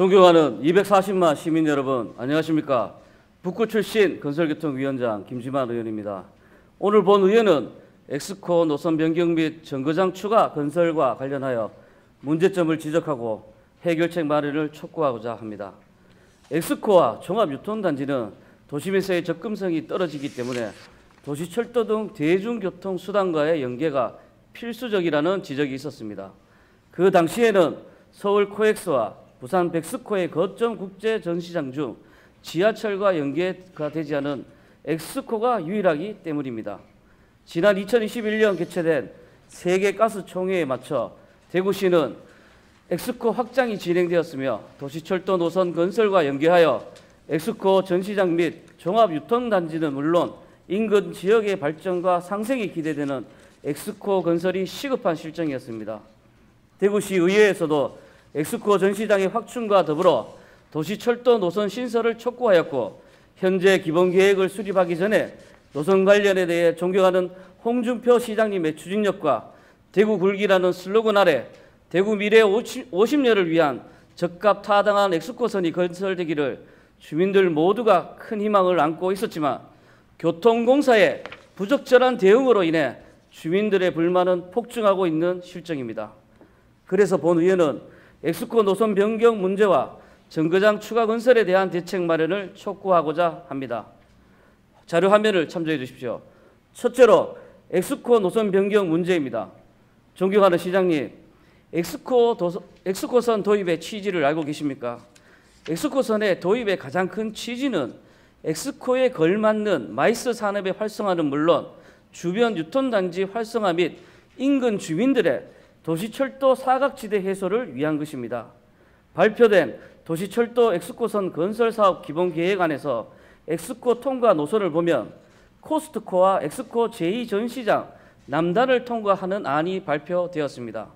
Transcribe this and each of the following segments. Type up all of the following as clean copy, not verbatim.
존경하는 240만 시민 여러분, 안녕하십니까? 북구 출신 건설교통위원장 김지만 의원입니다. 오늘 본 의원은 엑스코 노선 변경 및 정거장 추가 건설과 관련하여 문제점을 지적하고 해결책 마련을 촉구하고자 합니다. 엑스코와 종합유통단지는 도심에서의 접근성이 떨어지기 때문에 도시철도 등 대중교통수단과의 연계가 필수적이라는 지적이 있었습니다. 그 당시에는 서울 코엑스와 부산 백스코의 거점 국제전시장 중 지하철과 연계가 되지 않은 엑스코가 유일하기 때문입니다. 지난 2021년 개최된 세계가스총회에 맞춰 대구시는 엑스코 확장이 진행되었으며 도시철도 노선 건설과 연계하여 엑스코 전시장 및 종합유통단지는 물론 인근 지역의 발전과 상생이 기대되는 엑스코 건설이 시급한 실정이었습니다. 대구시 의회에서도 엑스코 전시장의 확충과 더불어 도시철도 노선 신설을 촉구하였고, 현재 기본계획을 수립하기 전에 노선 관련에 대해 존경하는 홍준표 시장님의 추진력과 대구 굴기라는 슬로건 아래 대구 미래 50년을 위한 적합타당한 엑스코선이 건설되기를 주민들 모두가 큰 희망을 안고 있었지만, 교통공사의 부적절한 대응으로 인해 주민들의 불만은 폭증하고 있는 실정입니다. 그래서 본 의원은 엑스코 노선 변경 문제와 정거장 추가 건설에 대한 대책 마련을 촉구하고자 합니다. 자료 화면을 참조해 주십시오. 첫째로 엑스코 노선 변경 문제입니다. 존경하는 시장님, 엑스코선 도입의 취지를 알고 계십니까? 엑스코선의 도입의 가장 큰 취지는 엑스코에 걸맞는 마이스 산업의 활성화는 물론 주변 유통단지 활성화 및 인근 주민들의 도시철도 사각지대 해소를 위한 것입니다. 발표된 도시철도 엑스코선 건설사업 기본계획안에서 엑스코 통과 노선을 보면 코스트코와 엑스코 제2전시장 남단을 통과하는 안이 발표되었습니다.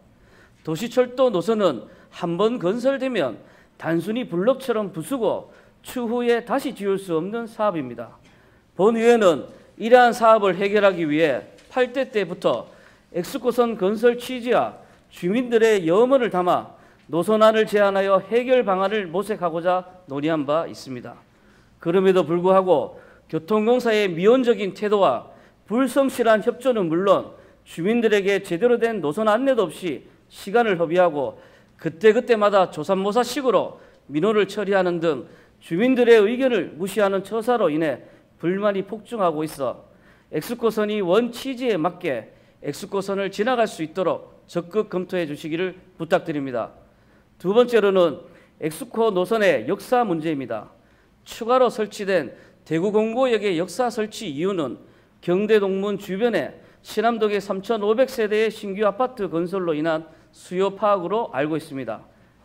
도시철도 노선은 한번 건설되면 단순히 블록처럼 부수고 추후에 다시 지을 수 없는 사업입니다. 본 의회는 이러한 사업을 해결하기 위해 8대 때부터 엑스코선 건설 취지와 주민들의 염원을 담아 노선안을 제안하여 해결 방안을 모색하고자 논의한 바 있습니다. 그럼에도 불구하고 교통공사의 미온적인 태도와 불성실한 협조는 물론 주민들에게 제대로 된 노선 안내도 없이 시간을 허비하고 그때그때마다 조삼모사식으로 민원을 처리하는 등 주민들의 의견을 무시하는 처사로 인해 불만이 폭증하고 있어 엑스코선이 원 취지에 맞게 엑스코선을 지나갈 수 있도록 적극 검토해 주시기를 부탁드립니다. 두 번째로는 엑스코 노선의 역사 문제입니다. 추가로 설치된 대구 공고역의 역사 설치 이유는 경대동문 주변에 신암동의 3,500세대의 신규 아파트 건설로 인한 수요 파악으로 알고 있습니다.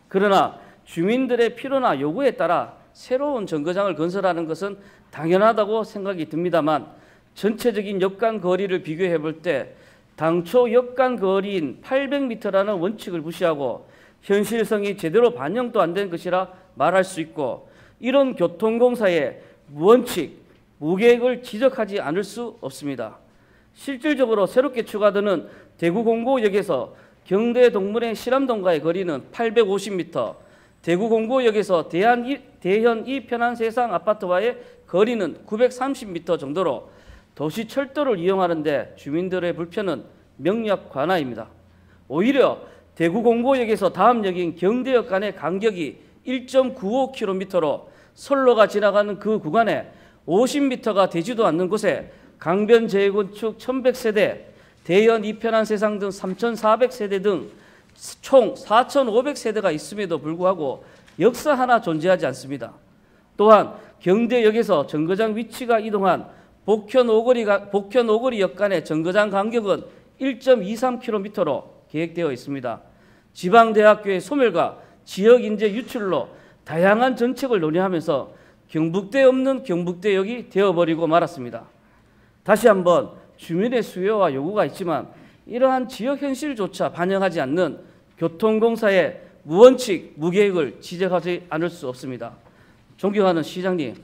그러나 주민들의 필요나 요구에 따라 새로운 정거장을 건설하는 것은 당연하다고 생각이 듭니다만, 전체적인 역간 거리를 비교해 볼 때 당초 역간 거리인 800m라는 원칙을 무시하고 현실성이 제대로 반영도 안 된 것이라 말할 수 있고, 이런 교통공사의 무원칙, 무계획을 지적하지 않을 수 없습니다. 실질적으로 새롭게 추가되는 대구 공고역에서 경대동문의 실암동과의 거리는 850m, 대구 공고역에서 대현 이편한세상 아파트와의 거리는 930m 정도로 도시철도를 이용하는 데 주민들의 불편은 명약관화입니다. 오히려 대구 공고역에서 다음 역인 경대역 간의 간격이 1.95km로 선로가 지나가는 그 구간에 50m가 되지도 않는 곳에 강변 재건축 1100세대, 대현 이편한세상 등 3400세대 등 총 4500세대가 있음에도 불구하고 역사 하나 존재하지 않습니다. 또한 경대역에서 정거장 위치가 이동한 복현 오거리역 간의 정거장 간격은 1.23km로 계획되어 있습니다. 지방대학교의 소멸과 지역인재 유출로 다양한 정책을 논의하면서 경북대 없는 경북대역이 되어버리고 말았습니다. 다시 한번 주민의 수요와 요구가 있지만 이러한 지역 현실조차 반영하지 않는 교통공사의 무원칙, 무계획을 지적하지 않을 수 없습니다. 존경하는 시장님,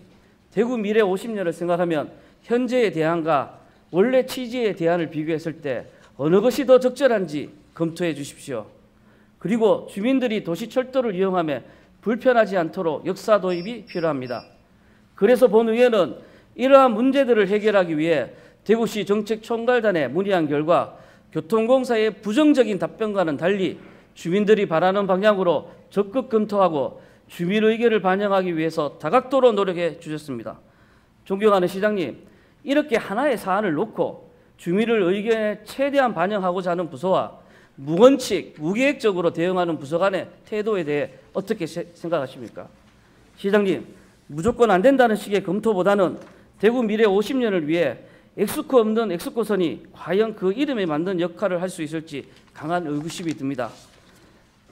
대구 미래 50년을 생각하면 현재의 대안과 원래 취지의 대안을 비교했을 때 어느 것이 더 적절한지 검토해 주십시오. 그리고 주민들이 도시철도를 이용하며 불편하지 않도록 역사 도입이 필요합니다. 그래서 본의회는 이러한 문제들을 해결하기 위해 대구시 정책총괄단에 문의한 결과 교통공사의 부정적인 답변과는 달리 주민들이 바라는 방향으로 적극 검토하고 주민 의견을 반영하기 위해서 다각도로 노력해 주셨습니다. 존경하는 시장님, 이렇게 하나의 사안을 놓고 주민의 의견에 최대한 반영하고자 하는 부서와 무원칙, 무계획적으로 대응하는 부서 간의 태도에 대해 어떻게 생각하십니까? 시장님, 무조건 안 된다는 식의 검토보다는 대구 미래 50년을 위해 엑스코 없는 엑스코선이 과연 그 이름에 맞는 역할을 할 수 있을지 강한 의구심이 듭니다.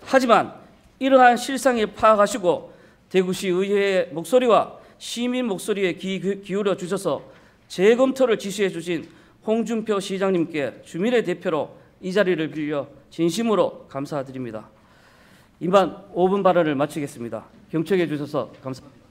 하지만 이러한 실상을 파악하시고 대구시 의회의 목소리와 시민 목소리에 기울여 주셔서 재검토를 지시해 주신 홍준표 시장님께 주민의 대표로 이 자리를 빌려 진심으로 감사드립니다. 이만 5분 발언을 마치겠습니다. 경청해 주셔서 감사합니다.